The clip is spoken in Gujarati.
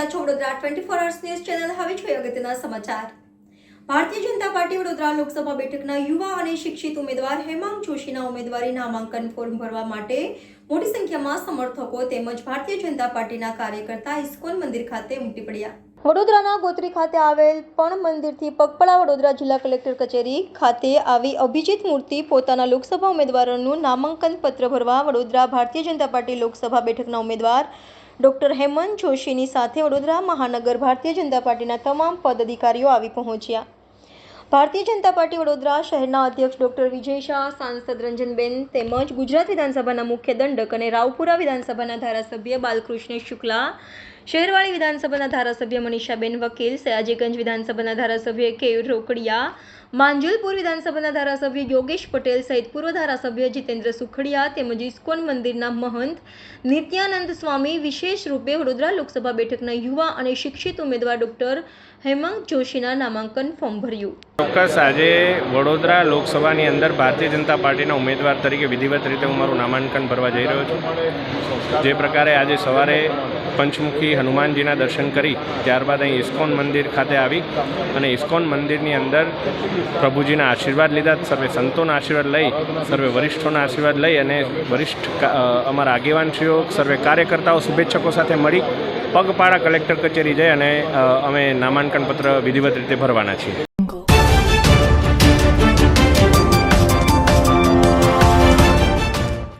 રહ્યા છો વડોદરા 24 અવર્સ ન્યૂઝ ચેનલ. હવે જોઈએ અગત્યના સમાચાર. ભારતીય જનતા પાર્ટી વડોદરા લોકસભા બેઠકના યુવા અને શિક્ષિત ઉમેદવાર હેમાંગ જોશીના ઉમેદવારી નામાંકન ફોર્મ ભરવા માટે મોટી સંખ્યામાં સમર્થકો તેમજ ભારતીય જનતા પાર્ટીના કાર્યકર્તા ઇસ્કોન મંદિર ખાતે ઉમટી પડ્યા. વડોદરાના ગોત્રી ખાતે આવેલ પણ મંદિરથી પગપાળા વડોદરા જિલ્લા કલેક્ટર કચેરી ખાતે આવી અભિજીત મૂર્તિ પોતાના લોકસભા ઉમેદવારોનું નામાંકન પત્ર ભરવા વડોદરા ભારતીય જનતા પાર્ટી લોકસભા બેઠકના ઉમેદવાર ડોક્ટર હેમંત જોશીની સાથે વડોદરા મહાનગર ભારતીય જનતા પાર્ટીના તમામ પદાધિકારીઓ આવી પહોંચ્યા. ભારતીય જનતા પાર્ટી વડોદરા શહેરના અધ્યક્ષ ડોક્ટર વિજય શાહ, સાંસદ રંજનબેન તેમજ ગુજરાત વિધાનસભાના મુખ્ય દંડક અને રાવપુરા વિધાનસભાના ધારાસભ્ય બાલકૃષ્ણ શુક્લા, શહેરવાળી વિધાનસભાના ધારાસભ્ય મનીષાબેન વકીલ, સયાજીગંજ વિધાનસભાના ધારાસભ્ય કે રોકડિયા, માંજલપુર વિધાનસભાના ધારાસભ્ય યોગેશ પટેલ સહિત પૂર્વ ધારાસભ્ય જીતેન્દ્ર સુખડિયા તેમજ ઇસ્કોન મંદિરના મહંત નિત્યાનંદ સ્વામી વિશેષ રૂપે વડોદરા લોકસભા બેઠકના યુવા અને શિક્ષિત ઉમેદવાર ડોક્ટર હેમાંગ જોશીના નામાંકન ફોર્મ ભર્યું. ચોક્કસ આજે વડોદરા લોકસભાની અંદર ભારતીય જનતા પાર્ટીના ઉમેદવાર તરીકે વિધિવત રીતે હું મારું નામાંકન ભરવા જઈ રહ્યો છું. જે પ્રકારે આજે સવારે પંચમુખી હનુમાનજીના દર્શન કરી ત્યારબાદ અહીં ઇસ્કોન મંદિર ખાતે આવી અને ઇસ્કોન મંદિરની અંદર પ્રભુજીના આશીર્વાદ લીધા, સર્વે સંતોના આશીર્વાદ લઈ, સર્વે વરિષ્ઠોના આશીર્વાદ લઈ અને વરિષ્ઠ અમારા આગેવાનશ્રીઓ, સર્વે કાર્યકર્તાઓ, શુભેચ્છકો સાથે મળી પગપાળા કલેક્ટર કચેરી જઈ અને અમે નામાંકન પત્ર વિધિવત રીતે ભરવાના છીએ.